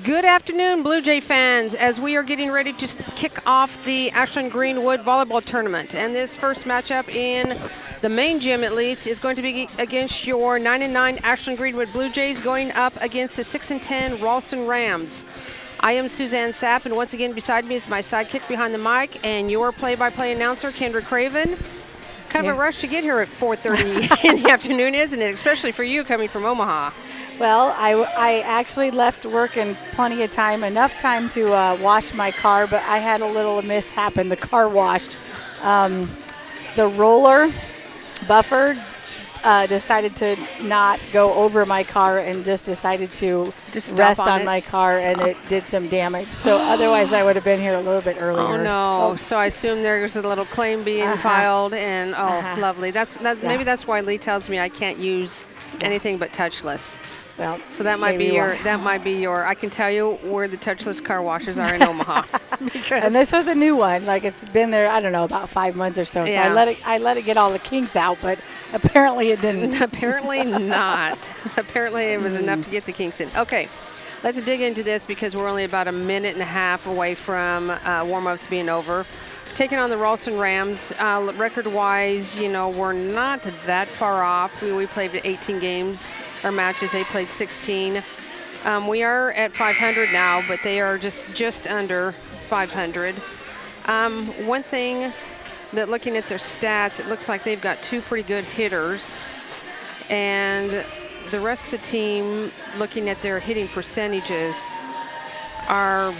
Good afternoon, Blue Jay fans, as we are getting ready to kick off the Ashland-Greenwood volleyball tournament. And this first matchup in the main gym, at least, is going to be against your 9-9 Ashland-Greenwood Blue Jays going up against the 6-10 Ralston Rams. I am Suzanne Sapp, and once again beside me is my sidekick behind the mic and your play-by-play announcer, Kendra Craven. Kind of a rush to get here at 4:30 in the afternoon, isn't it? Especially for you coming from Omaha. Well, I actually left work in plenty of time, enough time to wash my car, but I had a little mishap in the car wash. The roller buffer decided to not go over my car and just decided to rest on my car, and it did some damage. So otherwise I would have been here a little bit earlier. Oh, no. So I assume there's a little claim being filed, and lovely. Maybe that's why Lee tells me I can't use anything but touchless. Well, so that might be your. I can tell you where the touchless car washes are in Omaha. And this was a new one. Like, it's been there, I don't know, about 5 months or so. Yeah. So I let it get all the kinks out, but apparently it didn't. Apparently not. Apparently it was enough to get the kinks in. Okay, let's dig into this because we're only about a minute and a half away from warm-ups being over. Taking on the Ralston Rams, record-wise, we're not that far off. We played 18 games or matches. They played 16. We are at 500 now, but they are just under 500. One thing that looking at their stats, it looks like they've got two pretty good hitters, and the rest of the team, looking at their hitting percentages, are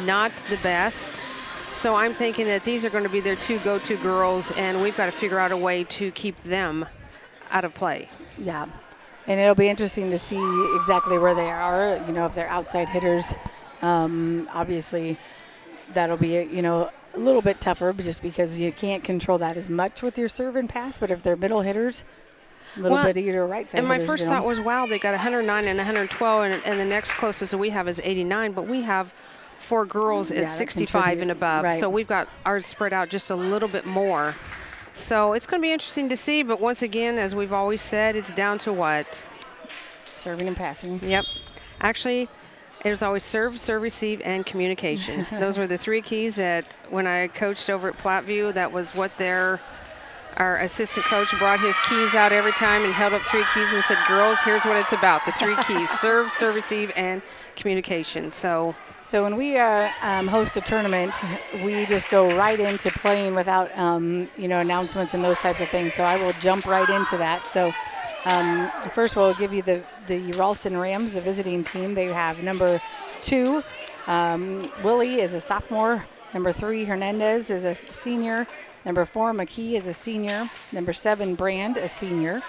not the best. So I'm thinking that these are going to be their two go-to girls, and we've got to figure out a way to keep them out of play. Yeah, and it'll be interesting to see exactly where they are. If they're outside hitters, obviously that'll be a little bit tougher, just because you can't control that as much with your serve and pass. But if they're middle hitters, a little bit either right side. And my hitters, first thought was, wow, they got 109 and 112, and the next closest that we have is 89, but we have 4 girls at 65 and above. Right. So we've got ours spread out just a little bit more. So it's going to be interesting to see. But once again, as we've always said, it's down to what? Serving and passing. Yep. Actually, there's always serve, receive, and communication. Those were the 3 keys that when I coached over at Platteview, that was what our assistant coach brought his keys out every time and held up 3 keys and said, girls, here's what it's about. The 3 keys: serve, receive, and communication. So when we host a tournament, we just go right into playing without, announcements and those types of things. So I will jump right into that. So first we'll give you the Ralston Rams, the visiting team. They have number 2, Willie is a sophomore. Number 3, Hernandez is a senior. Number 4, McKee is a senior. Number 7, Brand, a senior.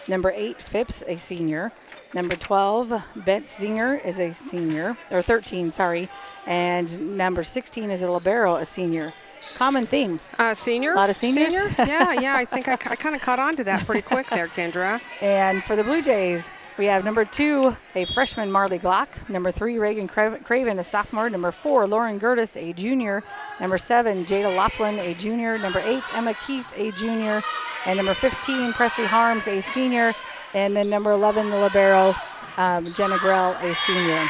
Number 8, Phipps, a senior. Number 12, Bentzinger is a senior, or 13, sorry. And number 16 is a libero, a senior. Common theme. Senior? A lot of seniors? Senior? Yeah, I think I kind of caught on to that pretty quick there, Kendra. And for the Blue Jays, we have number 2, a freshman, Marley Glock. Number 3, Reagan Craven, a sophomore. Number 4, Lauren Gertis, a junior. Number 7, Jada Laughlin, a junior. Number 8, Emma Keith, a junior. And number 15, Presley Harms, a senior. And then number 11, the libero, Jenna Grell, a senior.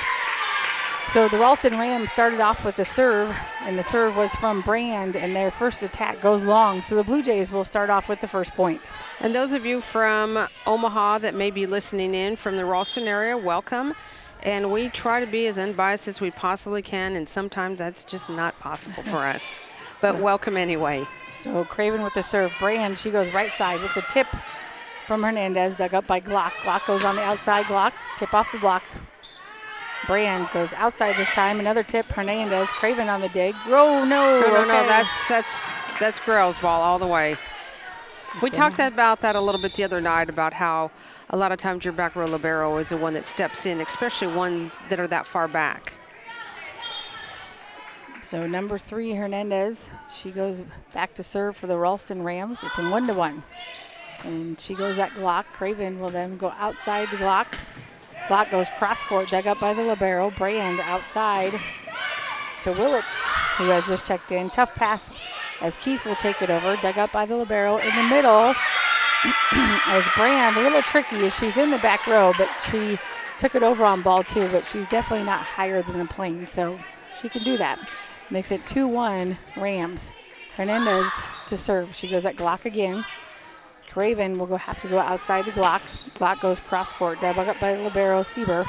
So the Ralston Rams started off with the serve, and the serve was from Brand, and their first attack goes long. So the Blue Jays will start off with the first point. And those of you from Omaha that may be listening in from the Ralston area, welcome. And we try to be as unbiased as we possibly can, and sometimes that's just not possible for us. But welcome anyway. So Craven with the serve. Brand, she goes right side with the tip from Hernandez, dug up by Glock. Glock goes on the outside. Glock, tip off the block. Brand goes outside this time. Another tip, Hernandez. Craven on the dig. Oh, no. No, that's Grell's ball all the way. We talked about that a little bit the other night, about how a lot of times your back row libero is the one that steps in, especially ones that are that far back. So number 3, Hernandez, she goes back to serve for the Ralston Rams. It's in 1-1. And she goes at Glock. Craven will then go outside to Glock. Glock goes cross court, dug up by the libero. Brand outside to Willits, who has just checked in. Tough pass as Keith will take it over, dug up by the libero. In the middle as Brand, a little tricky as she's in the back row, but she took it over on ball 2, but she's definitely not higher than the plane, so she can do that. Makes it 2-1 Rams. Hernandez to serve. She goes at Glock again. Craven will have to go outside to Glock. Glock goes cross court. Dug up by libero Sieber.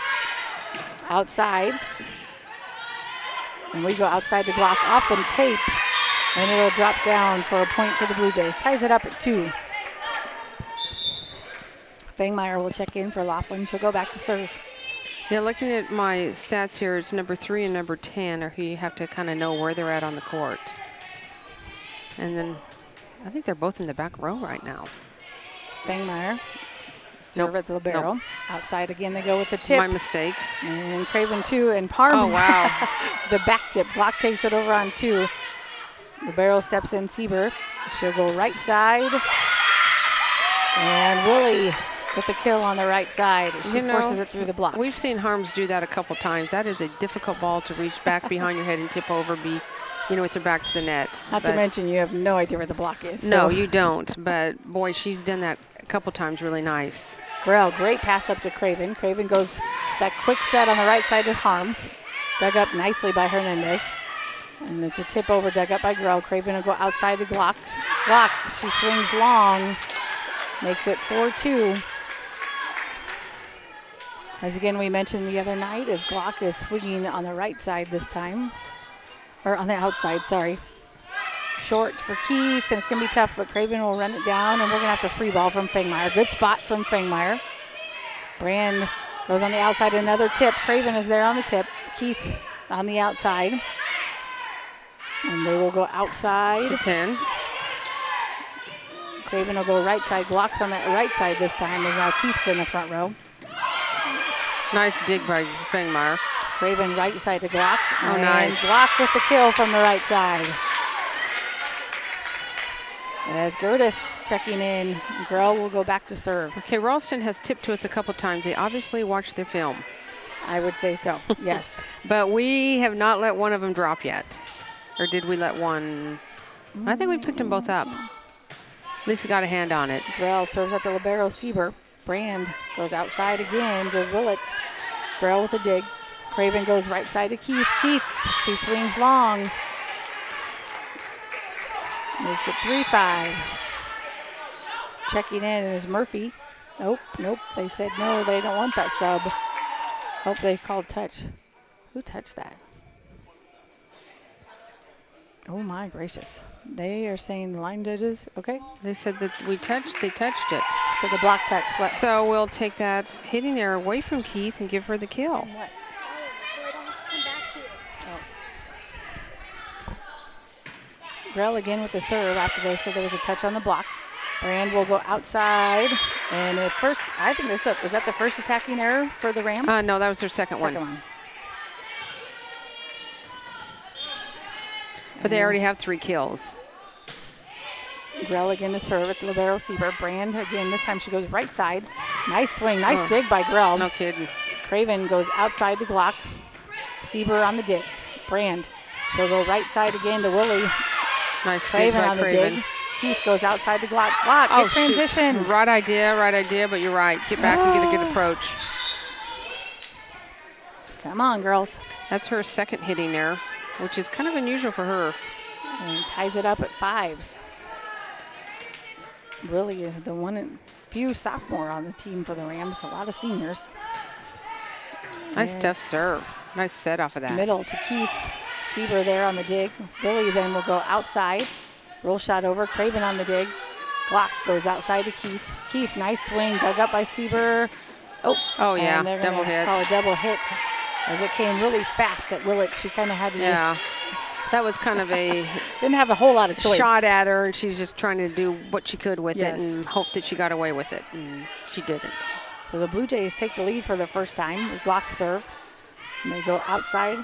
Outside. And we go outside to Glock off the tape. And it'll drop down for a point for the Blue Jays. Ties it up at 2. Fangmeyer will check in for Laughlin. She'll go back to serve. Yeah, looking at my stats here, it's number 3 and number 10, or who you have to kind of know where they're at on the court. And then I think they're both in the back row right now. Fangmeyer. Serve at the libero. Nope. Outside again, they go with the tip. My mistake. And Craven 2 and Parms. Oh, wow. The back tip. Glock takes it over on 2. Libero steps in Sieber. She'll go right side. And Willie with the kill on the right side. She forces it through the block. We've seen Harms do that a couple times. That is a difficult ball to reach back behind your head and tip over, with your back to the net. Not to mention you have no idea where the block is. No, you don't. But, boy, she's done that a couple times really nice. Grell, great pass up to Craven. Craven goes that quick set on the right side to Harms. Dug up nicely by Hernandez. And it's a tip over, dug up by Grell. Craven will go outside to Glock. Glock, she swings long. Makes it 4-2. As again we mentioned the other night, as Glock is swinging on the right side this time. Or on the outside, sorry. Short for Keith, and it's going to be tough, but Craven will run it down, and we're going to have to free ball from Fangmeyer. Good spot from Fangmeyer. Brand goes on the outside, another tip. Craven is there on the tip. Keith on the outside. And they will go outside. To 10. Craven will go right side. Glock's on the right side this time, as now Keith's in the front row. Nice dig by Fangmeyer. Craven right side to Glock. Oh, and nice. Glock with the kill from the right side. As Gertis checking in, Grell will go back to serve. Okay, Ralston has tipped to us a couple times. They obviously watched their film. I would say so, yes. But we have not let one of them drop yet. Or did we let one? I think we picked them both up. At least we got a hand on it. Grell serves at the libero Sieber. Brand goes outside again to Willits. Grell with a dig. Craven goes right side to Keith. Keith, she swings long. Makes it 3-5. Checking in is Murphy. Nope. They said no, they don't want that sub. Hope they called touch. Who touched that? Oh my gracious. They are saying the line judges, okay. They said that they touched it. So the block touch, what? So we'll take that hitting error away from Keith and give her the kill. What? So I don't have to come back to you. Grell again with the serve after they said there was a touch on the block. Brand will go outside. And at first, I think is that the first attacking error for the Rams? No, that was their second one. But they already have 3 kills. Grell again to serve at the libero Sieber. Brand again, this time she goes right side. Nice swing, nice dig by Grell. No kidding. Craven goes outside to Glock. Sieber on the dig. Brand, she'll go right side again to Willie. Nice Craven dig by on the Craven. dig. Keith goes outside to Glock. Glock, Oh, get transition. shoot. Right idea, but you're right. Get back and get a good approach. Come on, girls. That's her second hitting error, which is kind of unusual for her. And ties it up at 5s. Really the few sophomore on the team for the Rams. A lot of seniors. Nice And tough serve. Nice set off of that. middle to Keith. Sieber there on the dig. Willie then will go outside. Roll shot over. Craven on the dig. Glock goes outside to Keith. Keith, nice swing. Dug up by Sieber. Oh, yeah. And they're Double gonna hit. call a double hit as it came really fast at Willits. She kind of had to Yeah. That was kind of a didn't have a whole lot of choice. shot at her, and she's just trying to do what she could with Yes. it and hope that she got away with it. And she didn't. So the Blue Jays take the lead for the first time with Glock serve. And they go outside.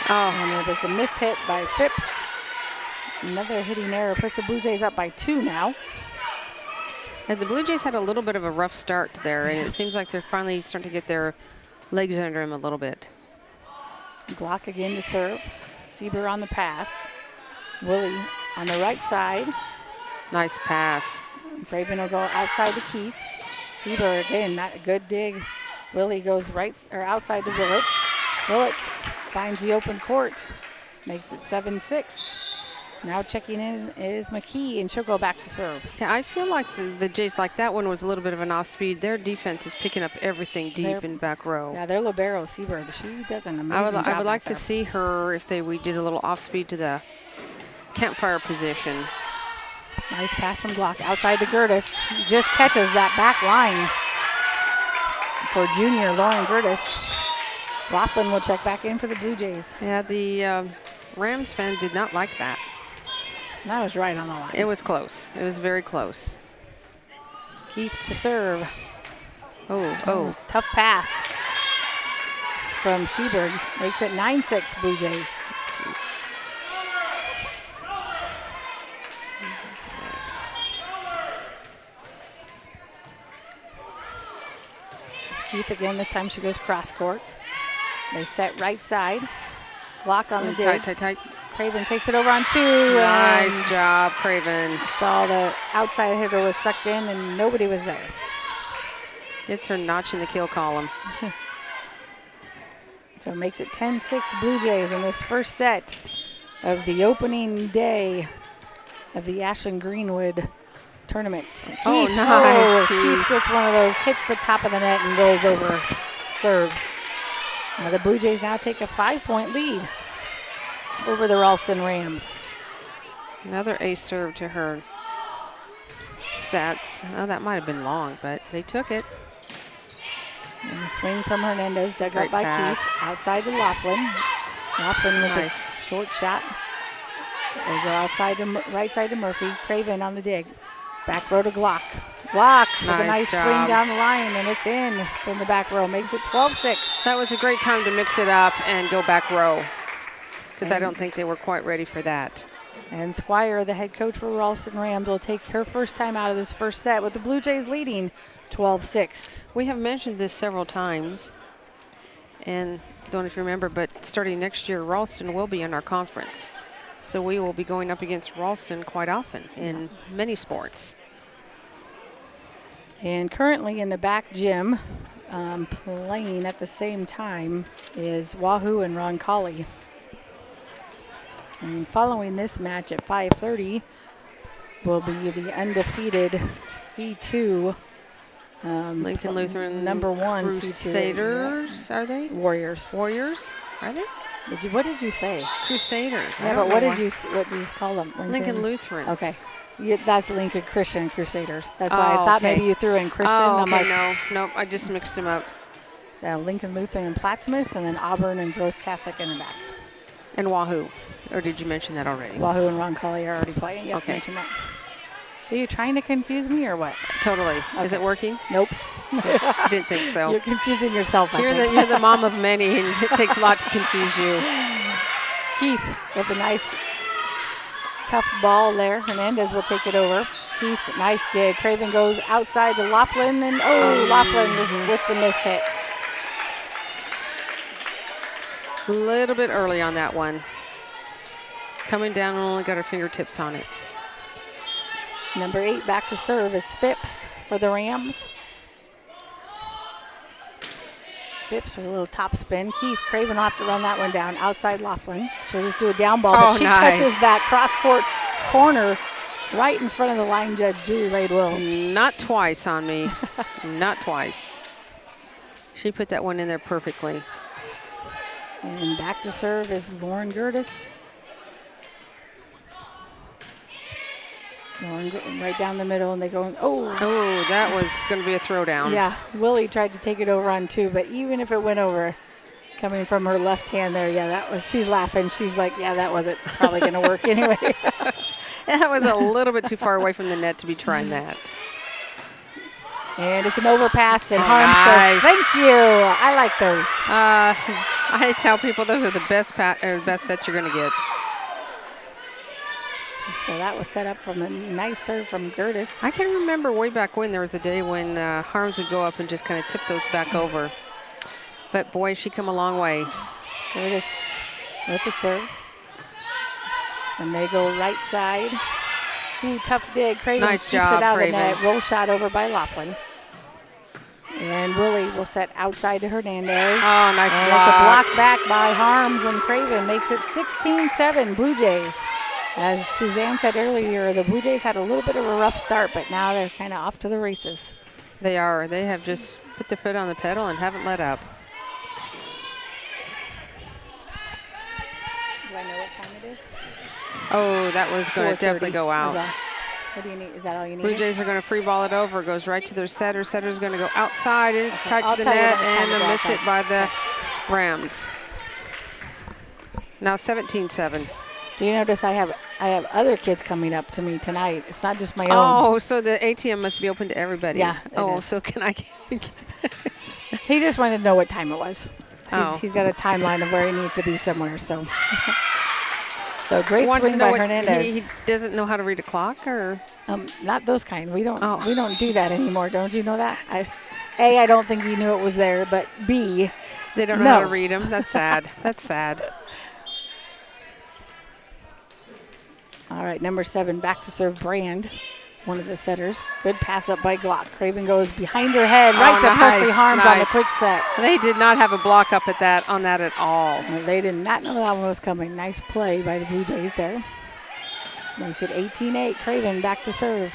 And there was a miss hit by Phipps. Another hitting error puts the Blue Jays up by 2 now. And the Blue Jays had a little bit of a rough start there, and it seems like they're finally starting to get their legs under them a little bit. Glock again to serve. Sieber on the pass. Willie on the right side. Nice pass. Craven will go outside to Keith. Sieber again, not a good dig Willie goes right or outside to Willits. Willits finds the open court, makes it 7-6. Now checking in is McKee, and she'll go back to serve. Yeah, I feel like the Jays, like that one was a little bit of an off speed. Their defense is picking up everything deep in back row. Yeah, their libero, Seabird, she does an amazing job. I would like back to there. see her if we did a little off speed to the campfire position. Nice pass from Glock outside to Gertis. Just catches that back line for junior Lauren Gertis. Laughlin will check back in for the Blue Jays. Yeah, the Rams fan did not like that. That was right on the line. It was close. It was very close. Keith to serve. Oh. Tough pass from Seabird. Makes it 9-6 Blue Jays. Keith again, this time she goes cross court. They set right side. Block on the dig. Tight. Craven takes it over on 2. Nice job, Craven. Saw the outside hitter was sucked in and nobody was there. It's her notch in the kill column. So it makes it 10-6 Blue Jays in this first set of the opening day of the Ashland-Greenwood tournament. Nice, Keith gets one of those, hits the top of the net and goes over, serves. The Blue Jays now take a 5-point lead over the Ralston Rams. Another ace serve to her stats. Oh, that might have been long, but they took it. And the swing from Hernandez, dug Great up by pass. Keith. Outside to Laughlin. Laughlin with Nice. a short shot. They go outside to right side to Murphy. Craven on the dig. Back row to Glock. Glock with a nice job. swing down the line, and it's in from the back row. Makes it 12-6. That was a great time to mix it up and go back row, because I don't think they were quite ready for that. And Squire, the head coach for Ralston Rams, will take her first time out of this first set with the Blue Jays leading 12-6. We have mentioned this several times, and don't know if you remember, but starting next year, Ralston will be in our conference. So we will be going up against Ralston quite often in many sports. And currently in the back gym, playing at the same time, is Wahoo and Roncalli. And following this match at 5:30 will be the undefeated C2 Lincoln Lutheran number 1 Crusaders, are they? Warriors. Warriors, are they? What did you say? Crusaders. Yeah, but what did you call them? Lincoln Lutheran. Okay. That's Lincoln Christian Crusaders. That's why I thought okay. maybe you threw in Christian. Oh, I'm okay, like, no, I just mixed them up. So Lincoln Lutheran and Plattsmouth, and then Auburn and Gross Catholic in the back. And Wahoo, or did you mention that already? Wahoo and Roncalli are already playing. Yep, Okay. mentioned that. Are you trying to confuse me or what? Totally. Is it Okay. working? Nope. I didn't think so. You're confusing yourself, I You're think. the mom of many, and it takes a lot to confuse you. Keith with a nice, tough ball there. Hernandez will take it over. Keith, nice dig. Craven goes outside to Laughlin, and Laughlin with the miss hit. A little bit early on that one. Coming down and only got her fingertips on it. Number 8 back to serve is Phipps for the Rams. Phipps with a little top spin. Keith, Craven will have to run that one down outside Laughlin. She'll just do a down ball, but she catches that cross-court corner right in front of the line judge, Julie Lade-Wills. Not twice on me. Not twice. She put that one in there perfectly. And back to serve is Lauren Gertis. Lauren right down the middle, and they go, Oh, that was going to be a throwdown. Yeah, Willie tried to take it over on 2, but even if it went over, coming from her left hand there, she's laughing. She's like, yeah, that wasn't probably going to work anyway. That was a little bit too far away from the net to be trying that. And it's an overpass, and Harm Nice. says, thank you. I like those. I tell people those are the best sets you're going to get. So that was set up from a nice serve from Gertis. I can remember way back when there was a day when Harms would go up and just kind of tip those back over. But boy, she come a long way. Gertis with the serve. And they go right side. Ooh, tough dig. Craven Nice keeps job, it out Craven. of the net. Roll shot over by Laughlin. And Willie will set outside to Hernandez. Oh, nice and block. it's a block back by Harms, and Craven makes it 16-7 Blue Jays. As Suzanne said earlier, the Blue Jays had a little bit of a rough start, but now they're kind of off to the races. They are. They have just put their foot on the pedal and haven't let up. Do I know what time it is? Oh, that was going to 4:30. definitely go out. What do you need? Is that all you need? Blue Jays are going to free ball it over. It goes right to their setter. Setter's going to go outside, and it's tight I'll to the tell you net, when it's time and to a go miss it outside. by the Rams. Now 17-7. Do you notice I have other kids coming up to me tonight? It's not just my own. Oh, so the ATM must be open to everybody. Yeah, it Oh, is. so can I? He just wanted to know what time it was. Oh. He's got a timeline of where he needs to be somewhere. So, so great Wants to swing know by what Hernandez. he doesn't know how to read a clock, or Not those kind. We don't. Oh. We don't do that anymore. Don't you know that? I don't think he knew it was there. But B, they don't know how to No. read them. That's sad. That's sad. all right. Number 7 back to serve Brand, one of the setters. Good pass up by Glock. Craven goes behind her head, right Oh, to Presley nice, Harms on the nice. quick set. They did not have a block up on that at all. Well, they did not know that one was coming. Nice play by the Blue Jays there. Makes it 18-8. Craven back to serve.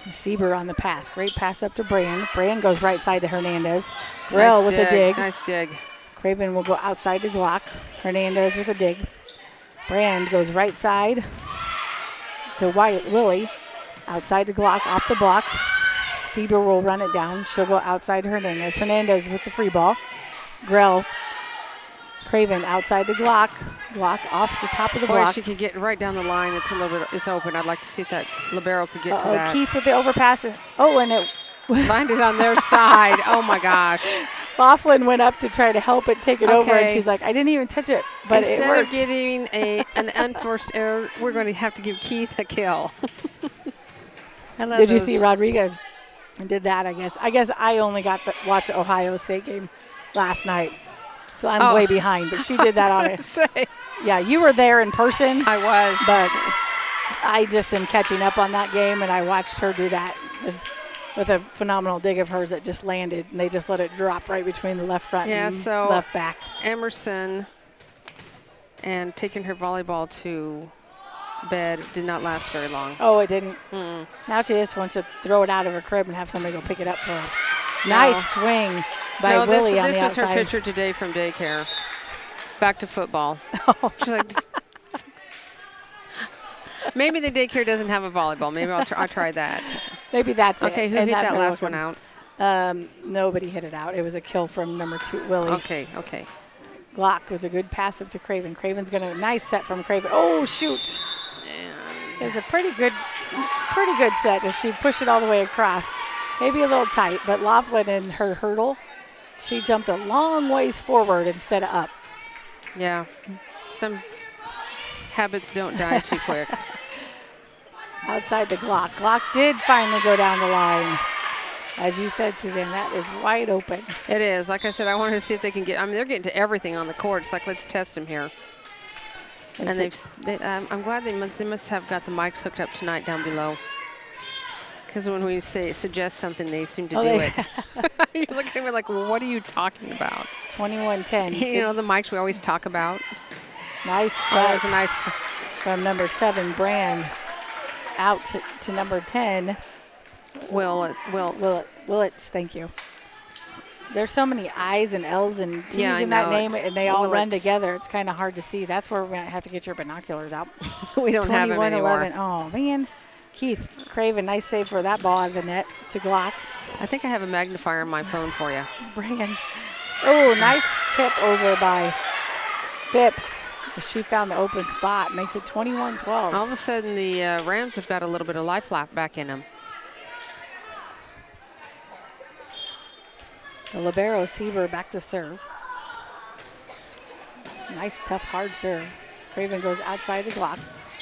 Sieber on the pass. Great pass up to Brand. Brand goes right side to Hernandez. Grell with a dig. Nice dig. Craven will go outside to Glock. Hernandez with a dig. Brand goes right side to Willie. Outside to Glock, off the block. Sieber will run it down. She'll go outside to Hernandez. Hernandez with the free ball. Grell. Craven outside to Glock. Glock off the top of the Boy, if block. she could get right down the line. It's a little bit. It's open. I'd like to see if that libero could get to that. Keith with the overpass. Oh, and it Landed on their side. Oh my gosh! Laughlin went up to try to help it take it over, and Okay. she's like, I didn't even touch it, but it Instead worked. of getting an unforced error, we're going to have to give Keith a kill. I love Did you those. see Rodriguez did that? I guess I only got to watch the Ohio State game last night, so I'm Oh. way behind. But she did that on it. Say, Yeah, you were there in person, I was. but I just am catching up on that game, and I watched her do that just with a phenomenal dig of hers that just landed, and they just let it drop right between the left front Yeah, and so- left back. Emerson and taking her volleyball to bed did not last very long. Oh, it didn't. Now she just wants to throw it out of her crib and have somebody go pick it up for her. Nice swing by No, Willie on this the was her outside. picture today from daycare. Back to football. She's like, maybe the daycare doesn't have a volleyball. Maybe I'll try that. Maybe that's it. Okay, who And hit that might last work. one out? Nobody hit it out. It was a kill from number 2, Willie. Okay. Glock with a good pass up to Craven. Craven's going to nice set from Craven. Oh, shoot. It was a pretty good set as she pushed it all the way across. Maybe a little tight, but Laughlin in her hurdle, she jumped a long ways forward instead of up. Yeah. Some habits don't die too quick. Outside the Glock. Glock did finally go down the line. As you said, Suzanne, that is wide open. It is. Like I said, I wanted to see if they can get. I mean, they're getting to everything on the court. It's like, let's test them here. And I'm glad they must have got the mics hooked up tonight down below. Because when we suggest something, they seem to do it. You're looking at me like, well, what are you talking about? 21-10. You know, the mics we always talk about. Nice That set was a nice. from number 7, Brand, out to number 10, Willits. Thank you. There's so many I's and L's and T's Yeah, I in that know. name, and they all run Willits. together. It's kind of hard to see. That's where we're going to have to get your binoculars out. We don't have them anymore. 21-11. Oh, man. Keith Craven, nice save for that ball out of the net to Glock. I think I have a magnifier on my phone for you. Brand. Oh, nice tip over by Phipps. She found the open spot. Makes it 21-12. All of a sudden, the Rams have got a little bit of life back in them. The libero Sieber back to serve. Nice, tough, hard serve. Craven goes outside to Glock.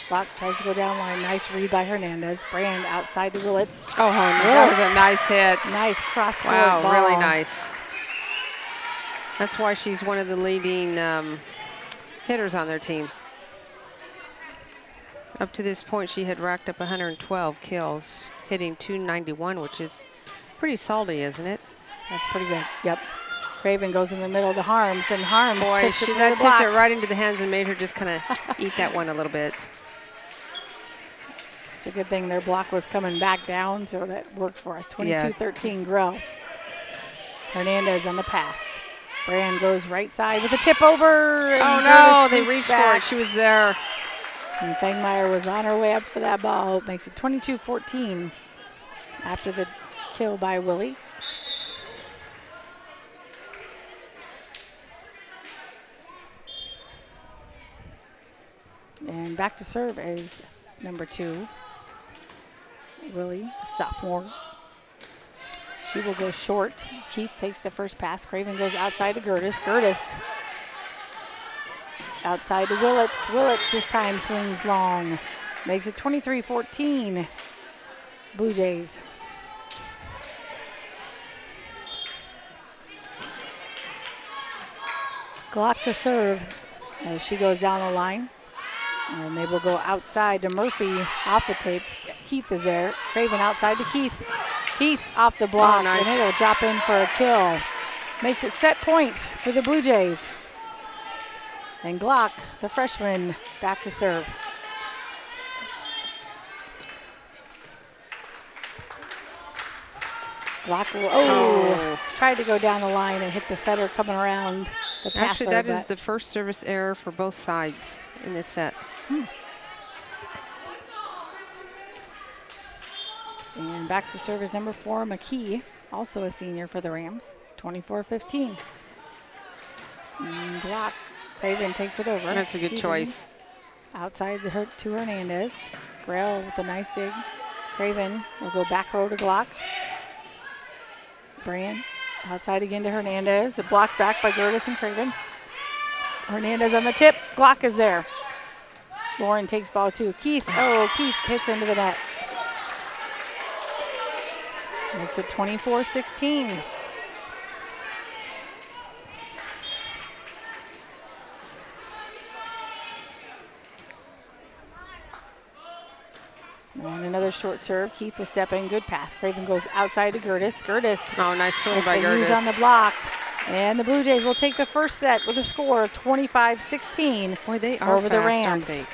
Glock tries to go down line. Nice read by Hernandez. Brand outside to Willits. Oh, that was a nice hit. Nice cross court Wow, ball. really nice. That's why she's one of the leading hitters on their team. Up to this point, she had racked up 112 kills, hitting 291, which is pretty salty, isn't it? That's pretty good. Yep. Craven goes in the middle to Harms, and Harms Boy, takes it to the that block. tipped it right into the hands and made her just kind of eat that one a little bit. It's a good thing their block was coming back down, so that worked for us. 22-13 grow. Hernandez on the pass. Brand goes right side with a tip over. Oh, no, they reached for it. She was there. And Fangmeyer was on her way up for that ball. Makes it 22-14 after the kill by Willie. And back to serve is number 2, Willie, sophomore. She will go short. Keith takes the first pass. Craven goes outside to Gertis. Gertis outside to Willits. Willits this time swings long. Makes it 23-14. Blue Jays. Glock to serve as she goes down the line. And they will go outside to Murphy off the tape. Keith is there. Craven outside to Keith. Keith off the block, nice. and it'll drop in for a kill. Makes it set point for the Blue Jays. And Glock, the freshman, back to serve. Glock will, tried to go down the line and hit the setter coming around the passer. Actually, that is the first service error for both sides in this set. And back to serve is number 4, McKee, also a senior for the Rams, 24-15. And Glock, Craven takes it over. That's a good choice. Outside to Hernandez. Grail with a nice dig. Craven will go back row to Glock. Brand outside again to Hernandez. A block back by Gertis and Craven. Hernandez on the tip. Glock is there. Lauren takes ball 2. Keith hits into the net. Makes it 24-16. And another short serve. Keith will step in. Good pass. Craven goes outside to Gertis. Gertis. Oh, nice swing by Gertis. On the block. And the Blue Jays will take the first set with a score of 25-16 Boy, they are over fast, the Rams. aren't they?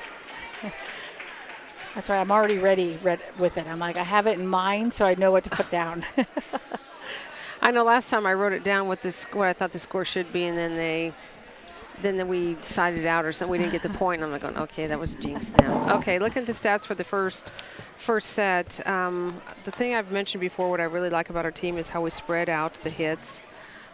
That's right. I'm already ready with it. I'm like, I have it in mind, so I know what to put down. I know last time I wrote it down what I thought the score should be, and then we decided it out or something. We didn't get the point, and I'm like, going, okay, that was a jinx now. Okay, looking at the stats for the first set. The thing I've mentioned before, what I really like about our team is how we spread out the hits.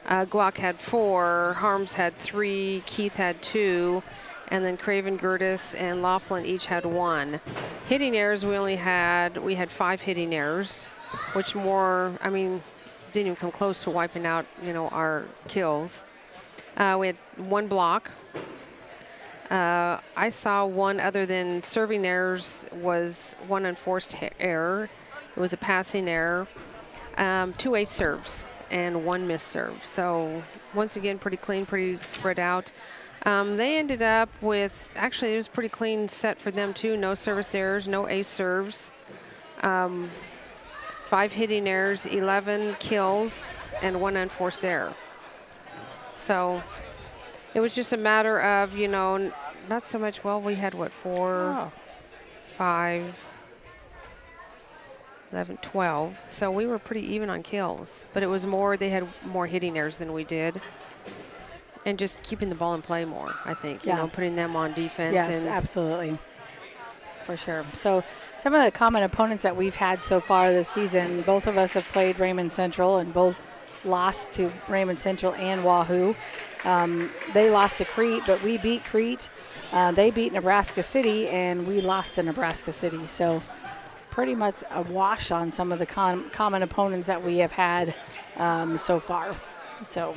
Glock had 4, Harms had 3, Keith had 2, and then Craven, Gertis, and Laughlin each had 1. Hitting errors, we had 5 hitting errors, which didn't even come close to wiping out, our kills. We had 1 block. I saw one other than serving errors was 1 unforced error. It was a passing error. 2 ace serves and 1 missed serve. So once again, pretty clean, pretty spread out. They ended up with, actually it was a pretty clean set for them too. No service errors, no ace serves. 5 hitting errors, 11 kills, and 1 unforced error. So it was just a matter of, not so much, we had 4, 5, 11, 12. So we were pretty even on kills. But it was they had more hitting errors than we did. And just keeping the ball in play more, I think. Putting them on defense. Yes, absolutely. For sure. So some of the common opponents that we've had so far this season, both of us have played Raymond Central and both lost to Raymond Central and Wahoo. They lost to Crete, but we beat Crete. They beat Nebraska City, and we lost to Nebraska City. So pretty much a wash on some of the common opponents that we have had so far. So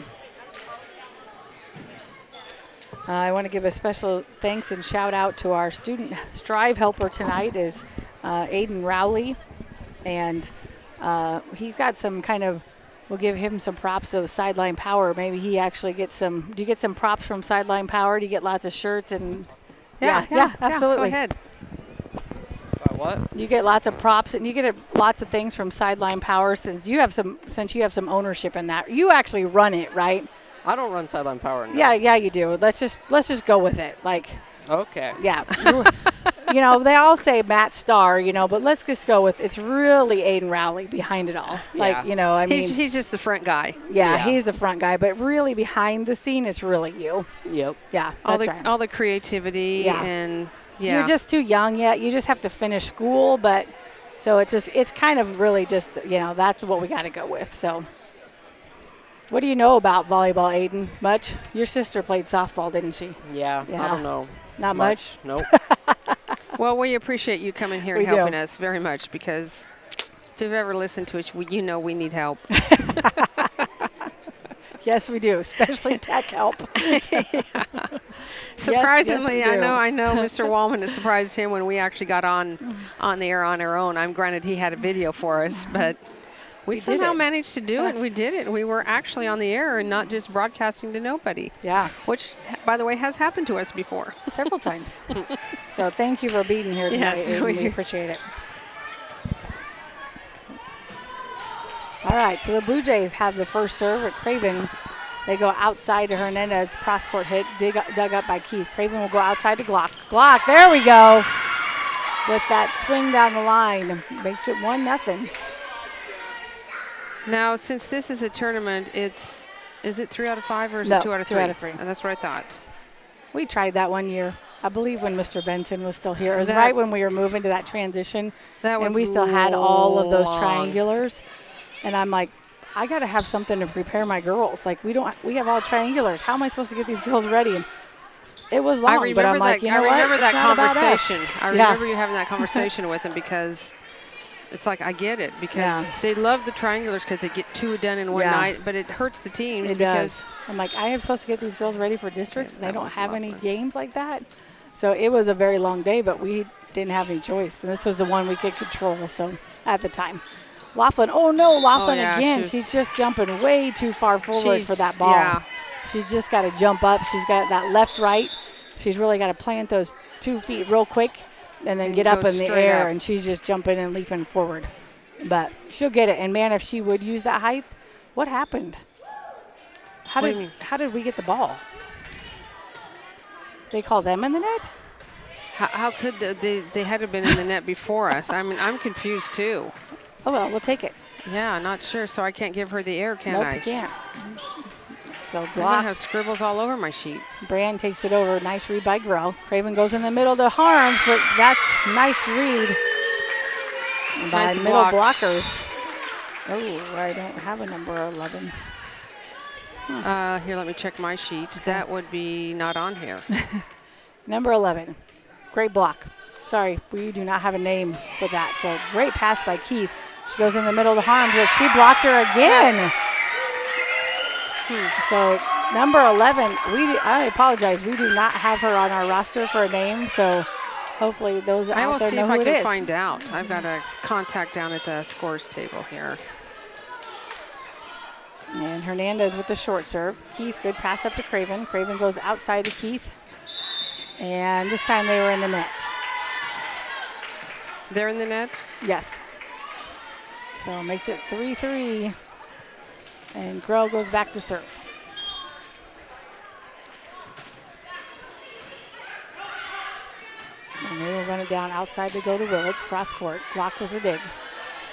I want to give a special thanks and shout out to our student Strive helper tonight is Aiden Rowley. And he's got some we'll give him some props of Sideline Power. Maybe he actually gets do you get some props from Sideline Power? Do you get lots of shirts? And yeah, absolutely. Go ahead. what? You get lots of props, and you get lots of things from Sideline Power since you have some ownership in that. You actually run it, right? I don't run Sideline Power. No. Yeah, you do. Let's just go with it. Like, Okay. yeah. They all say Matt Starr, but let's just go with it's really Aiden Rowley behind it all. Like, Yeah. I mean, He's just the front guy. yeah, Yeah. he's the front guy, but really behind the scene, it's really you. Yep. Yeah, All that's the right. all the creativity Yeah. and yeah. You're just too young yet. You just have to finish school, but so it's kind of really just, that's what we got to go with. So what do you know about volleyball, Aiden? Much? Your sister played softball, didn't she? Yeah. Yeah. I don't know. Not much? Nope. Well, we appreciate you coming here and We do. helping us very much because if you've ever listened to us, we need help. Yes, we do, especially tech help. Surprisingly, yes, we do. I know Mr. Wallman, it surprised him when we actually got on the air on our own. I'm granted he had a video for us, but we did somehow it. managed to do it. We did it. We were actually on the air and not just broadcasting to nobody. Yeah, Which, by the way, has happened to us before. several times. So thank you for being here tonight, Yes, Aiden. We appreciate it. All right, so the Blue Jays have the first serve at Craven. They go outside to Hernandez, cross-court hit, dug up by Keith. Craven will go outside to Glock. Glock, there we go. With that swing down the line, makes it 1-0. Now, since this is a tournament, is it 3 out of 5 or is No, it 2 out of 3? 2 out of 3. And that's what I thought. We tried that one year, I believe, when Mr. Benson was still here. It was That- right when we were moving to that transition, That was and we still had all of those long. triangulars. And I'm like, I got to have something to prepare my girls. Like, we have all triangulars. How am I supposed to get these girls ready? And it was long, I remember but I'm that. like, you know I remember what? that It's not about us. conversation. I Yeah. remember you having that conversation with him because it's like I get it because Yeah. they love the triangulars because they get 2 done in one Yeah. night, but it hurts the teams It because does. I'm like, I am supposed to get these girls ready for districts, and they that don't was have any lovely. games like that. So it was a very long day, but we didn't have any choice. And this was the one we could control, so at the time. Laughlin, oh no, Laughlin yeah, again. she was- She's just jumping way too far forward for that ball. Yeah. She's just got to jump up. She's got that left, right. She's really got to plant those 2 feet real quick and then And get up go in the straight air, up. and she's just jumping and leaping forward. But she'll get it. And, man, if she would use that height, what happened? What do you mean? How did we get the ball? They call them in the net? How could they had to have been in the net before us? I mean, I'm confused too. Oh, well, we'll take it. Yeah, not sure. So I can't give her the air, can Nope, I? you can't. So I'm gonna Glock, have scribbles all over my sheet. Brand takes it over. Nice read by Grow. Craven goes in the middle to Harms, but that's nice read by Nice middle block. blockers. Oh, I don't have a number 11. Here, let me check my sheet. That would be not on here. Number 11. Great block. Sorry, we do not have a name for that. So great pass by Keith. She goes in the middle of Harms, but she blocked her again. So number 11, I apologize. We do not have her on our roster for a name. So hopefully those I will out there see know if who I it can is. find out. I've got a contact down at the scores table here. And Hernandez with the short serve. Keith, good pass up to Craven. Craven goes outside to Keith. And this time they were in the net. They're in the net. Yes. So it makes it 3-3. And Grell goes back to serve. And they will run it down outside to go to Willits, cross court. Block with a dig.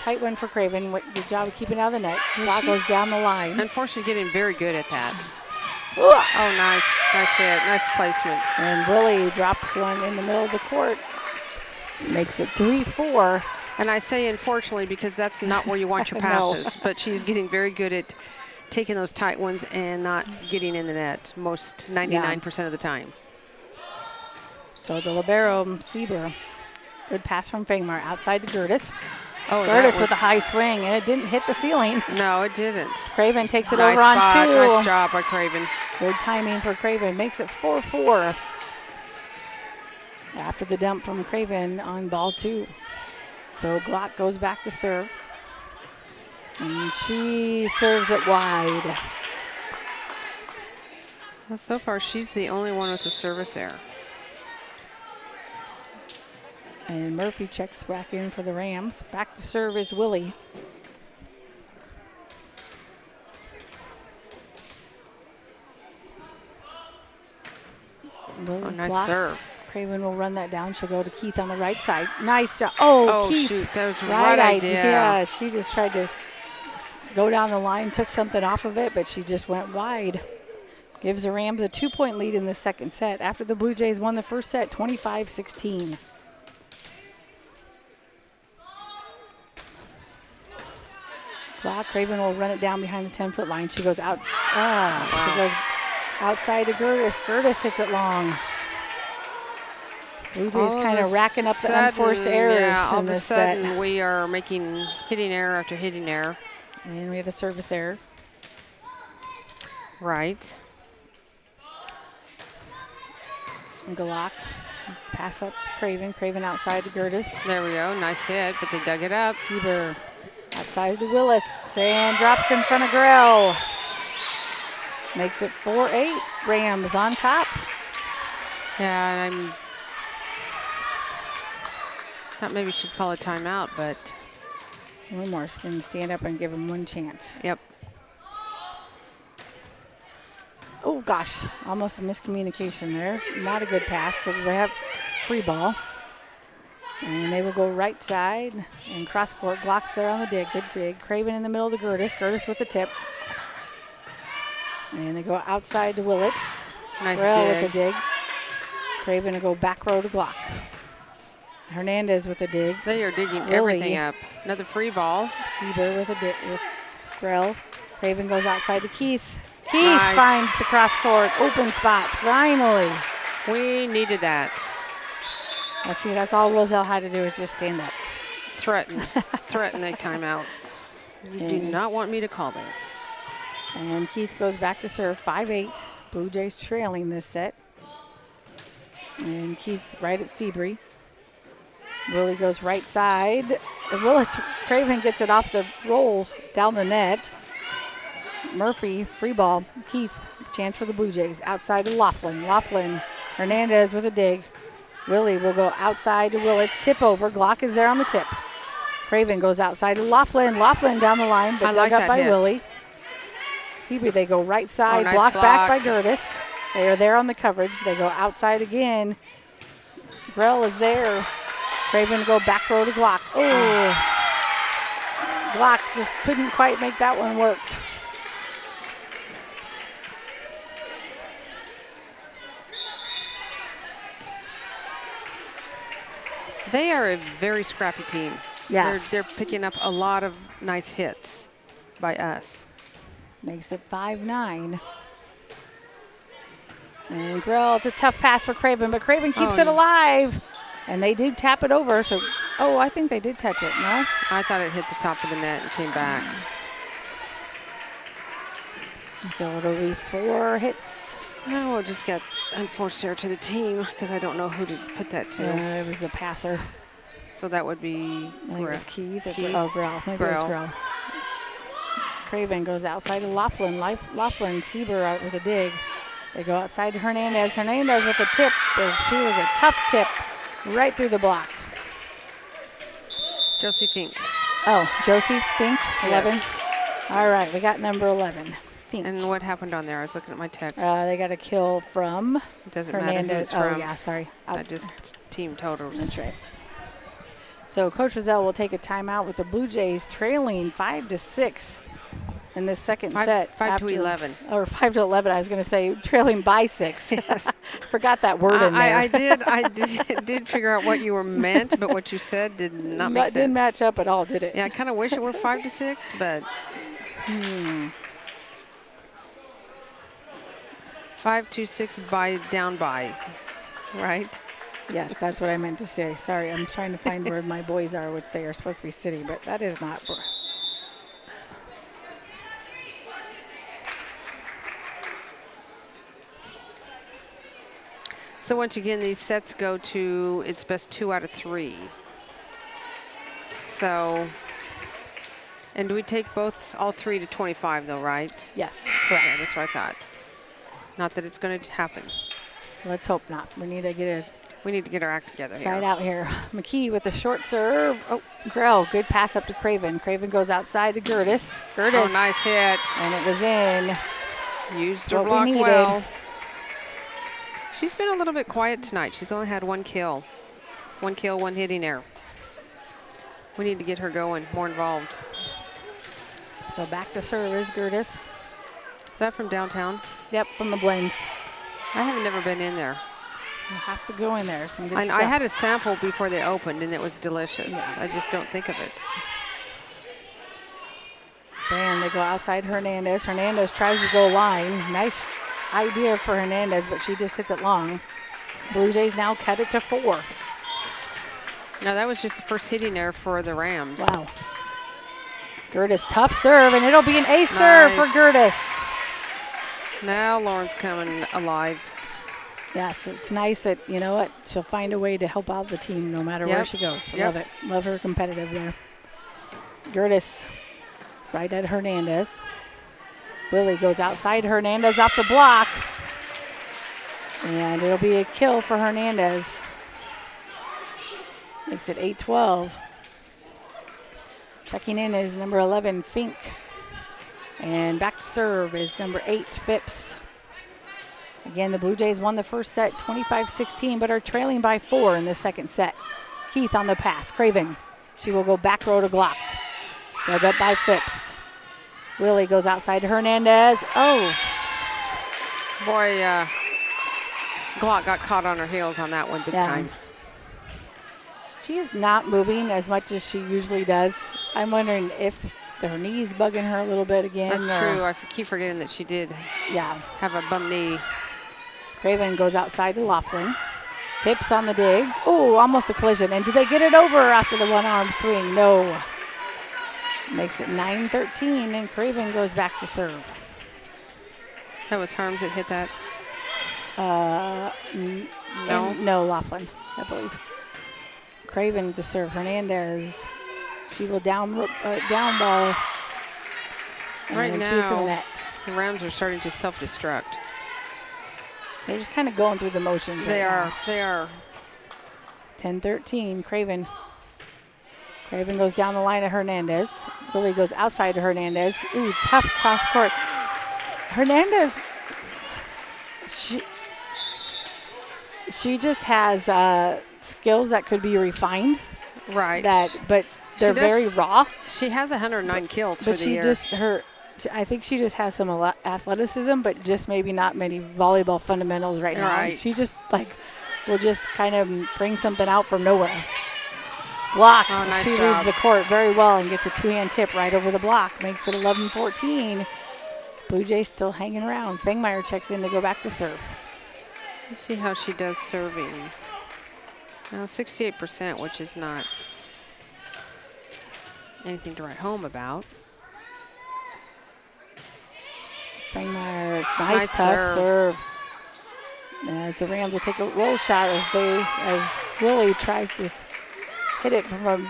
Tight one for Craven. Good job of keeping it out of the net. Block goes down the line. Unfortunately, getting very good at that. Ugh. Oh, nice. Nice hit. Nice placement. And Willie drops one in the middle of the court. Makes it 3-4. And I say unfortunately because that's not where you want your No. passes. But she's getting very good at taking those tight ones and not getting in the net most 99% of the time. So the libero, Sieber. Good pass from Fangmar outside to Gertis. Oh, Gertis with a high swing, and it didn't hit the ceiling. No, it didn't. Craven takes it Nice over spot. on 2. Nice job by Craven. Good timing for Craven. Makes it 4-4. After the dump from Craven on ball 2. So Glock goes back to serve. And she serves it wide. Well, so far, she's the only one with a service error. And Murphy checks back in for the Rams. Back to serve is Willie. Oh, nice serve. Craven will run that down. She'll go to Keith on the right side. Nice job. Oh, Keith. Shoot. That was the right idea. Yeah, she just tried to go down the line, took something off of it, but she just went wide. Gives the Rams a 2-point lead in the second set after the Blue Jays won the first set 25-16. Craven will run it down behind the 10-foot line. She goes out. She goes outside to Gertis. Gertis hits it long. Blue Jays kind of racking up the unforced errors in this set. All of a sudden, we are making hitting error after hitting error. And we had a service error. Right. And Galak. Pass up Craven. Craven outside to Gertis. There we go. Nice hit, but they dug it up. Sieber outside to Willis and drops in front of Grell. Makes it 4-8. Rams on top. Yeah, and I'm thought maybe she'd call a timeout, but one more. She's going to stand up and give him one chance. Yep. Oh, gosh. Almost a miscommunication there. Not a good pass. So we have free ball. And they will go right side and cross court. Glocks there on the dig. Good dig. Craven in the middle to Gertis. Gertis with the tip. And they go outside to Willits. Nice Grell dig. with a dig. Craven to go back row to Glock. Hernandez with a dig. They are digging Willie. everything up. Another free ball. Sieber with a dig with Grell. Craven goes outside to Keith. Keith Nice. finds the cross court open spot. Finally. We needed that. Let's see, that's all Roselle had to do is just stand up. Threaten a timeout. You do not want me to call this. And Keith goes back to serve 5-8. Blue Jays trailing this set. And Keith right at Seabury. Willie goes right side. Craven gets it off the rolls down the net. Murphy, free ball. Keith, chance for the Blue Jays. Outside to Laughlin. Hernandez with a dig. Willie will go outside to Willits. Tip over. Glock is there on the tip. Craven goes outside to Laughlin. Laughlin down the line, but dug up by Willie. Seabury, they go right side. Nice block back by block. Gertis. They are there on the coverage. They go outside again. Grell is there. Craven to go back row to Glock. Oh. Glock just couldn't quite make that one work. They are a very scrappy team. Yes. They're picking up a lot of nice hits by us. Makes it 5-9. And Grell, it's a tough pass for Craven, but Craven keeps it alive. And they do tap it over. So, I think they did touch it, no? I thought it hit the top of the net and came back. So it'll be 4 hits. Now we'll just get unforced error to the team because I don't know who to put that to. It was the passer. So that would be I think it was Keith. Keith. Grell. Maybe it was Grell. Craven goes outside to Laughlin. Sieber out with a dig. They go outside to Hernandez. Hernandez with a tip. She was a tough tip right through the block. Josie Fink. Oh, Josie Fink, 11. Yes. All right, we got number 11. Fink. And what happened on there? I was looking at my text. They got a kill from It doesn't Hernandez. matter who it's from. Oh, yeah, sorry. I just team totals. That's right. So Coach Roselle will take a timeout with the Blue Jays trailing 5-6 in this second set. 5 to 11. Or 5 to 11. I was going to say trailing by 6. Yes. Forgot that word in there. I did figure out what you were meant, but what you said did not make sense. That didn't match up at all, did it? Yeah, I kind of wish it were 5 to 6, but 5 to 6 down by, right? Yes, that's what I meant to say. Sorry, I'm trying to find where my boys are, which they are supposed to be sitting, but that is not. So once again, these sets go to its best 2 out of 3. So, and do we take all 3 to 25 though, right? Yes, Yeah, correct. that's what I thought. Not that it's going to happen. Let's hope not. We need to get We need to get our act together Side here. out here. McKee with the short serve. Oh, Grell, good pass up to Craven. Craven goes outside to Gertis. Gertis. Oh, nice hit. And it was in. Used her What we block needed. well. She's been a little bit quiet tonight. She's only had 1 kill. 1 kill, 1 hitting error. We need to get her going, more involved. So back to serve is Gertis. Is that from downtown? Yep, from the blend. I haven't never been in there. You'll have to go in there. Some good I stuff. had a sample before they opened, and it was delicious. Yeah. I just don't think of it. And they go outside Hernandez. Hernandez tries to go line. Nice idea for Hernandez, but she just hits it long. Blue Jays now cut it to 4. No, that was just the first hitting error for the Rams. Wow. Gertis, tough serve, and it'll be an ace serve for Nice. Gertis. Now Lauren's coming alive. Yes, it's nice that, you know what, she'll find a way to help out the team no matter where Yep. she goes. Yep. Love it. Love her competitive there. Gertis right at Hernandez. Willie goes outside Hernandez off the block. And it'll be a kill for Hernandez. Makes it 8-12. Checking in is number 11, Fink. And back to serve is number 8, Phipps. Again, the Blue Jays won the first set 25-16, but are trailing by 4 in the second set. Keith on the pass. Craven. She will go back row to Glock. Dug up by Phipps. Willie goes outside to Hernandez. Oh, Boy, Glock got caught on her heels on that one big Yeah. time. she is not moving as much as she usually does. I'm wondering if her knee's bugging her a little bit again. That's or- true. I keep forgetting that she did Yeah. have a bum knee. Craven goes outside to Laughlin. Phipps on the dig. Oh, almost a collision. And do they get it over after the one-arm swing? No. Makes it 9-13, and Craven goes back to serve. That was Harms that hit that. No. No? No, Laughlin, I believe. Craven to serve. Hernandez. She will down ball. Right and she hits the now, net. the Rams are starting to self-destruct. They're just kind of going through the motions. They right are. now. They are. 10-13, Craven. Craven goes down the line to Hernandez. Lily goes outside to Hernandez. Ooh, tough cross court. Hernandez, she just has skills that could be refined. Right. But they're very does- raw. She has 109 kills for But the she year. I think she just has some athleticism, but just maybe not many volleyball fundamentals right now. Right. She just will just kind of bring something out from nowhere. Block. Oh, nice she job. reads the court very well and gets a two-hand tip right over the block. Makes it 11-14. Blue Jays still hanging around. Fengmeyer checks in to go back to serve. Let's see how she does serving. 68%, which is not anything to write home about. Fengmeyer, it's nice, Nice tough serve. As the Rams will take a roll shot as Willie tries to hit it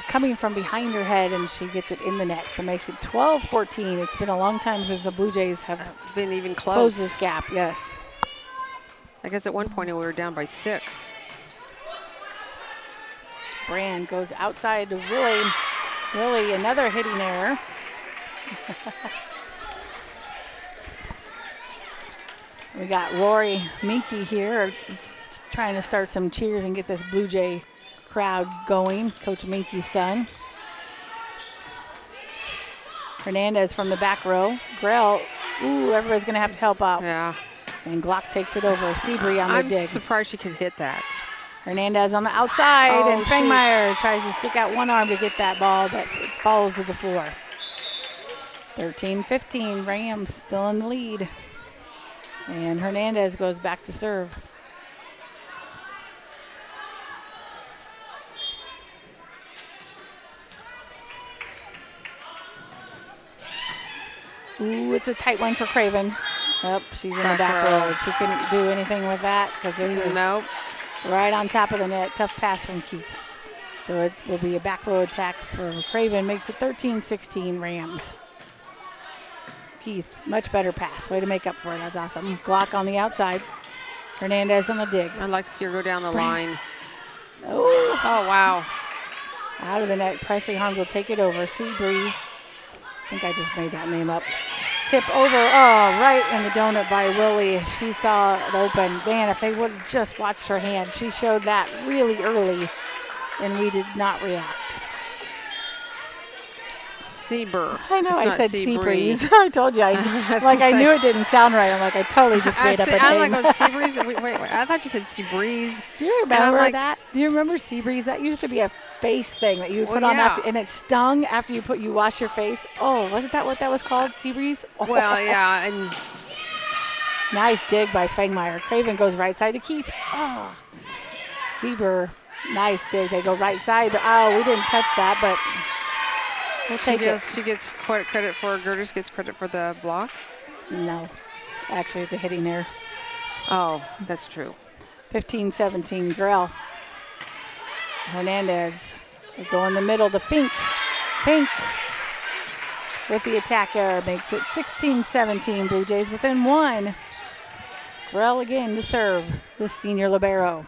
coming from behind her head, and she gets it in the net. So makes it 12-14. It's been a long time since the Blue Jays have Been even closed close. this gap. Yes. I guess at one point we were down by 6. Brand goes outside to Willie. Willie, another hitting error. We got Rory Minky here trying to start some cheers and get this Blue Jay crowd going. Coach Minky's son. Hernandez from the back row. Grell, ooh, everybody's going to have to help out. Yeah. And Glock takes it over. Seabury on the I'm dig. surprised she could hit that. Hernandez on the outside, Oh, and Fengmeyer tries to stick out one arm to get that ball, but it falls to the floor. 13-15, Rams still in the lead. And Hernandez goes back to serve. Ooh, it's a tight one for Craven. Oh, she's in the back row. She couldn't do anything with that because it was Nope. right on top of the net. Tough pass from Keith. So it will be a back row attack for Craven. Makes it 13-16 Rams. Keith, much better pass. Way to make up for it. That's awesome. Glock on the outside. Hernandez on the dig. I'd like to see her go down the line. Oh, Oh, wow. out of the net. Presley Harms will take it over. Seabree. I think I just made that name up. Tip over. Oh, right in the donut by Willie. She saw it open. Man, if they would have just watched her hand. She showed that really early, and we did not react. Seabur. I know. It's I not said Seabreeze. Seabreeze. I told you. I knew it didn't sound right. I'm like, I totally just made up a I'm name. like, oh, Seabreeze. Wait. I thought you said Seabreeze. Do you remember like, that? Do you remember Seabreeze? That used to be a face thing that you would put Well, on yeah. after, and it stung after you wash your face. Oh, wasn't that what that was called? Seabreeze? Oh. Well, yeah, and Nice dig by Fangmeyer. Craven goes right side to Keith. Oh. Sieber, nice dig. They go right side, but we didn't touch that, but we'll take it. she gets credit for Gertis gets credit for the block. No, actually it's a hitting error. Oh, that's true. 15-17, Grell. Hernandez. They go in the middle to Fink. Fink with the attack error makes it 16-17. Blue Jays within one. Grell again to serve this senior libero.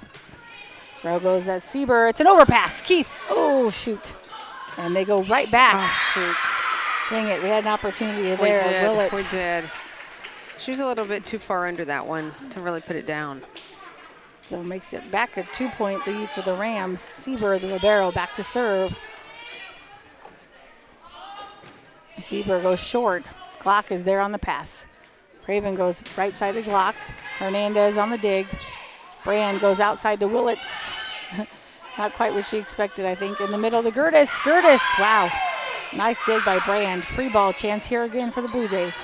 Grell goes at Sieber. It's an overpass. Keith. Oh, shoot. And they go right back. Oh, shoot. Dang it. We had an opportunity there. We did. She was a little bit too far under that one to really put it down. So makes it back a 2-point lead for the Rams. Sieber, the libero, back to serve. Sieber goes short. Glock is there on the pass. Craven goes right side to Glock. Hernandez on the dig. Brand goes outside to Willits. Not quite what she expected, I think. In the middle to Gertis. Gertis, wow. Nice dig by Brand. Free ball chance here again for the Blue Jays.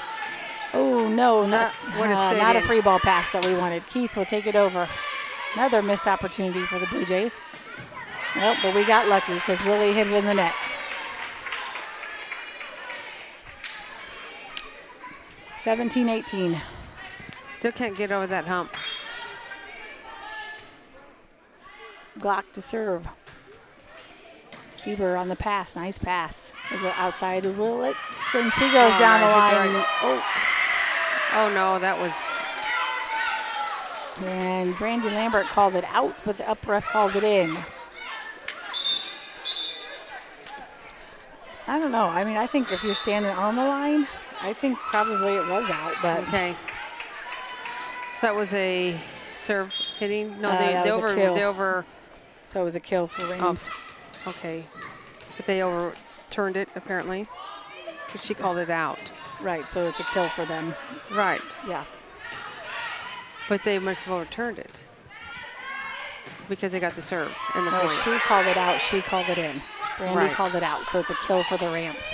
Oh, no, not a free ball pass that we wanted. Keith will take it over. Another missed opportunity for the Blue Jays. Nope, but we got lucky because Willie hit it in the net. (17-18). Still can't get over that hump. Glock to serve. Sieber on the pass. Nice pass. They go outside to Willits, and she goes down the line. Oh, no, that was... And Brandy Lambert called it out, but the up ref called it in. I don't know. I mean, I think if you're standing on the line, I think probably it was out, but... Okay. So that was a serve hitting? No, that they was a kill. over... So it was a kill for Rams. Oh, okay. But they overturned it, apparently. Because she called it out. Right, so it's a kill for them. Right. Yeah. But they must have overturned it. Because they got the serve and the No, point. she called it out. She called it in. Brandy Right. called it out, so it's a kill for the Rams.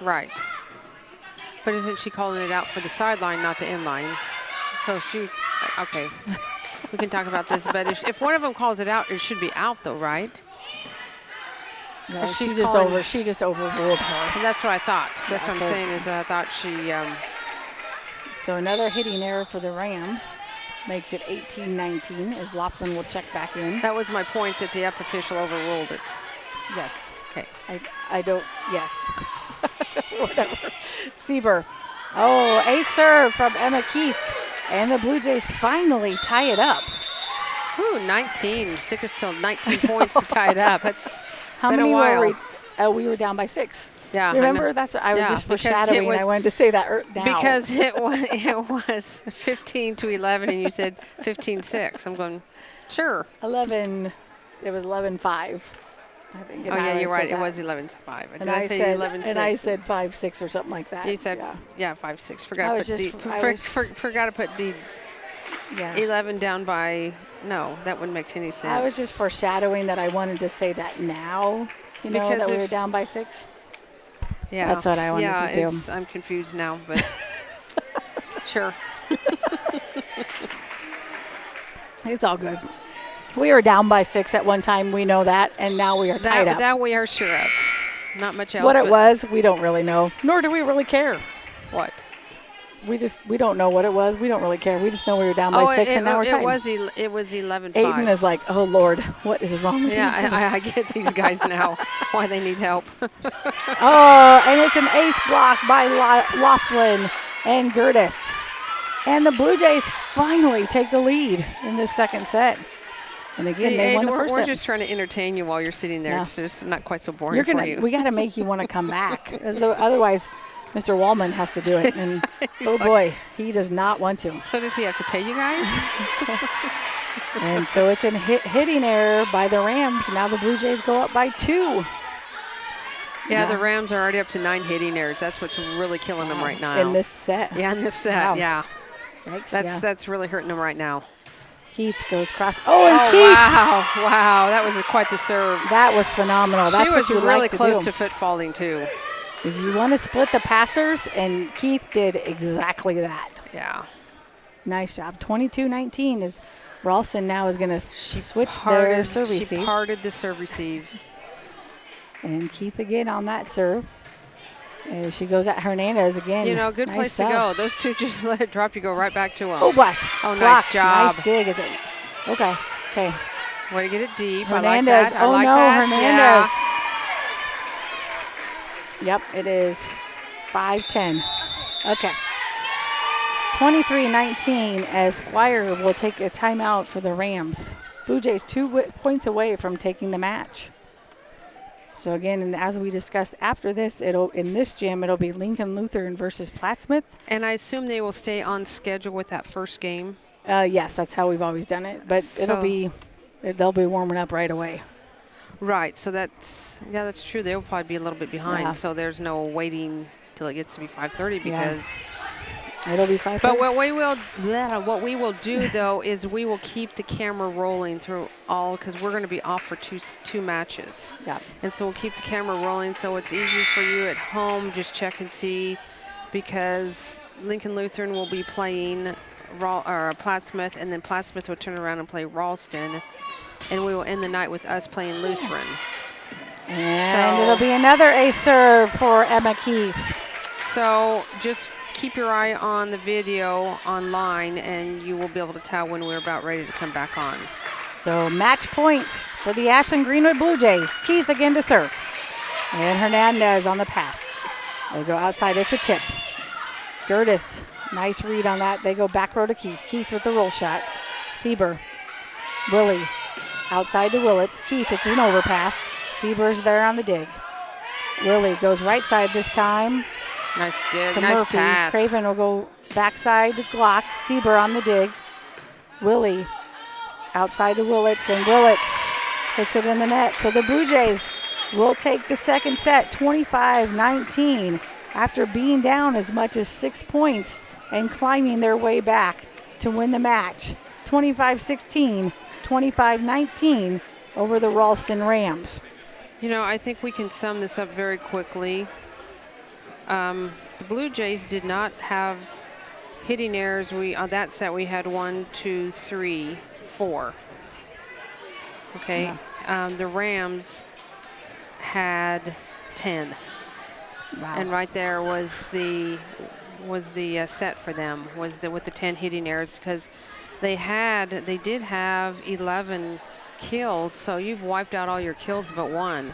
Right. But isn't she calling it out for the sideline, not the inline? So she... Okay. We can talk about this, but if one of them calls it out, it should be out, though, right? No, she's she just overruled her. And that's what I thought. That's Yeah, what I'm so- saying is I thought she... So another hitting error for the Rams. Makes it 18-19 as Laughlin will check back in. That was my point, that the up official overruled it. Yes. Okay. I don't, yes. Whatever. Sieber. Oh, a serve from Emma Keith. And the Blue Jays finally tie it up. Ooh, 19. It took us till 19 points to tie it up. It's How been many a while. were we? We were down by 6. Yeah. Remember? That's what I was Yeah, just because foreshadowing. I wanted to say that now. Because it was 15-11, and you said 15-6. I'm going, sure. 11, it was 11-5. I think. Oh, yeah, you're right. It was 11-5. Did I say 11-6? And I said 5-6 or something like that. You said, yeah 5-6. Forgot to put the yeah. 11 down by, no, that wouldn't make any sense. I was just foreshadowing that I wanted to say that now, you know, Because that we if- were down by 6. Yeah. That's what I wanted to do. I'm confused now, but sure. It's all good. We were down by 6 at one time. We know that, and now we are tied up. That we are sure of. Not much else. What it but was, we don't really know, nor do we really care. What? We don't know what it was. We don't really care. We just know we were down by 6, and now we're tied. It was 11-5. Aiden is like, oh, Lord, what is wrong with these Yeah, guys? I get these guys now, why they need help. Oh, and it's an ace block by Laughlin and Gertis. And the Blue Jays finally take the lead in this second set. And again, See, they won Aiden, the we're first set. just trying to entertain you while you're sitting there. Yeah. It's just not quite so boring for you. We got to make you want to come back. Otherwise, Mr. Wallman has to do it. And oh boy, he does not want to. So does he have to pay you guys? And so it's a hitting error by the Rams. Now the Blue Jays go up by 2. Yeah, the Rams are already up to 9 hitting errors. That's what's really killing them right now. In this set. Yeah, in this set, Wow. yeah. Yikes, That's really hurting them right now. Keith goes cross. Oh, and Oh, Keith. wow. That was quite the serve. That was phenomenal. That's She what was you really like close to to foot falling, too. Is you want to split the passers, and Keith did exactly that. Yeah. Nice job. 22-19 is Ralston now is going to switch their serve She receive. parted the serve receive. And Keith again on that serve. And she goes at Hernandez again. You know, good Nice place to job. go. Those two just let it drop. You go right back to them. Oh, gosh. Oh, nice Blocked. job. Nice dig. Is it? Okay. Okay. Way to get it deep. Hernandez. I like that. Oh, I like no. that. Hernandez. Yep, it is 5-10. Okay. 23-19 as Squire will take a timeout for the Rams. Blue Jays 2 points away from taking the match. So again, and as we discussed after this, in this gym, it'll be Lincoln Lutheran versus Plattsmouth. And I assume they will stay on schedule with that first game. Yes, that's how we've always done it. But they'll be warming up right away. Right. So that's true. They'll probably be a little bit behind. Yeah. So there's no waiting till it gets to be 5:30 because. It'll be 5:30. But what we will do though is we will keep the camera rolling through all because we're going to be off for two matches. Yeah. And so we'll keep the camera rolling so it's easy for you at home. Just check and see because Lincoln Lutheran will be playing Plattsmouth, and then Plattsmouth will turn around and play Ralston, and we will end the night with us playing Lutheran. And it'll be another ace serve for Emma Keith. So just keep your eye on the video online, and you will be able to tell when we're about ready to come back on. So match point for the Ashland-Greenwood Blue Jays. Keith again to serve. And Hernandez on the pass. They go outside. It's a tip. Gertis, nice read on that. They go back row to Keith. Keith with the roll shot. Sieber. Willie outside to Willits. Keith, it's an overpass. Sieber's there on the dig. Willie goes right side this time. Nice dig. To Nice Murphy. pass. Craven will go backside to Glock. Sieber on the dig. Willie outside to Willits, and Willits hits it in the net. So the Blue Jays will take the second set 25-19 after being down as much as 6 points and climbing their way back to win the match. 25-16, 25-19 over the Ralston Rams. You know, I think we can sum this up very quickly. The Blue Jays did not have hitting errors. On that set we had 1, 2, 3, 4. Okay. Yeah. The Rams had 10. Wow. And right there was the set for them with the 10 hitting errors because they did have 11 kills, so you've wiped out all your kills but one.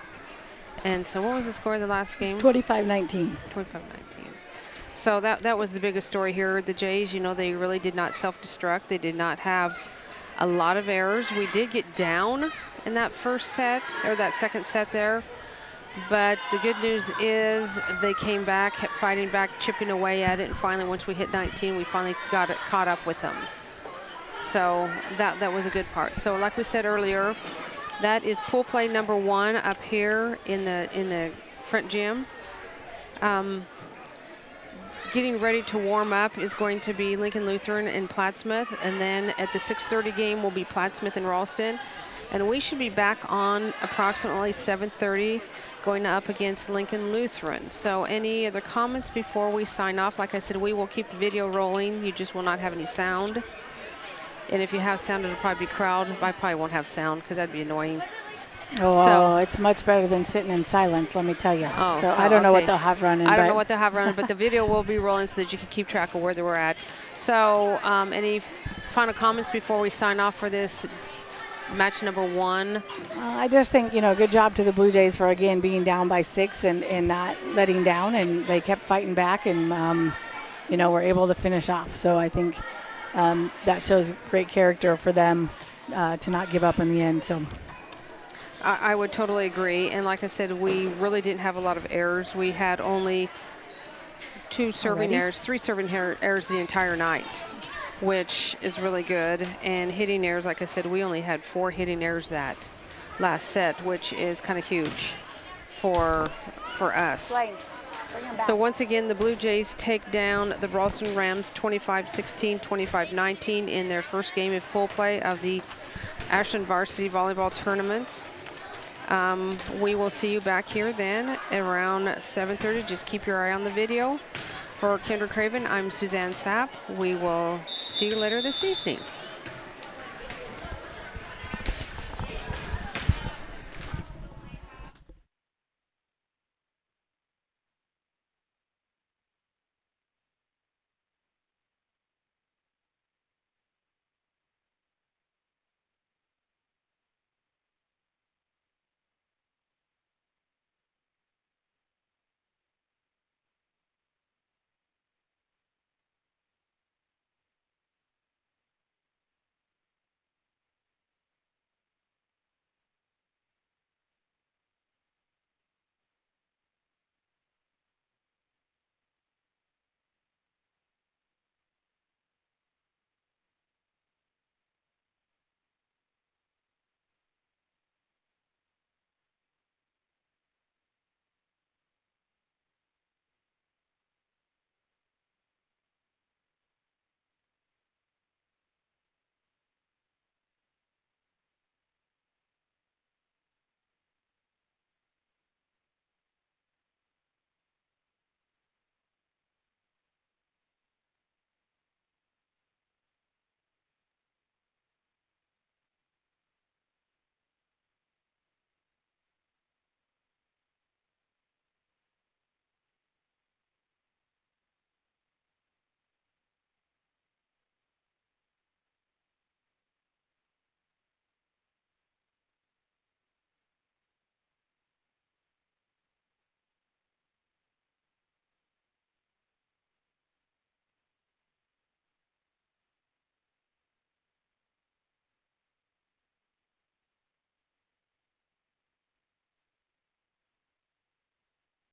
And so what was the score of the last game? 25-19. 25-19. So that was the biggest story here. The Jays, you know, they really did not self-destruct. They did not have a lot of errors. We did get down in that first set, or that second set there. But the good news is they came back, kept fighting back, chipping away at it, and finally once we hit 19, we finally got it caught up with them. So that was a good part. So like we said earlier, that is pool play number 1 up here in the front gym. Getting ready to warm up is going to be Lincoln Lutheran and Plattsmouth, and then at the 6:30 game will be Plattsmouth and Ralston, and we should be back on approximately 7:30 going up against Lincoln Lutheran. So any other comments before we sign off? Like I said, we will keep the video rolling. You just will not have any sound. And if you have sound, it'll probably be crowd. I probably won't have sound because that'd be annoying. Oh, it's much better than sitting in silence, let me tell you. So I don't know what they'll have running. I don't know what they'll have running, but the video will be rolling so that you can keep track of where we're at. So any final comments before we sign off for this match number 1? I just think, good job to the Blue Jays for, again, being down by 6 and not letting down. And they kept fighting back and, were able to finish off. So I think that shows great character for them to not give up in the end. So. I would totally agree. And like I said, we really didn't have a lot of errors. We had only 2 serving errors, 3 serving errors the entire night, which is really good. And hitting errors, like I said, we only had 4 hitting errors that last set, which is kind of huge for us. So once again, the Blue Jays take down the Ralston Rams 25-16, 25-19 in their first game of pool play of the Ashland Varsity Volleyball Tournament. We will see you back here then around 7:30. Just keep your eye on the video. For Kendra Craven, I'm Suzanne Sapp. We will see you later this evening.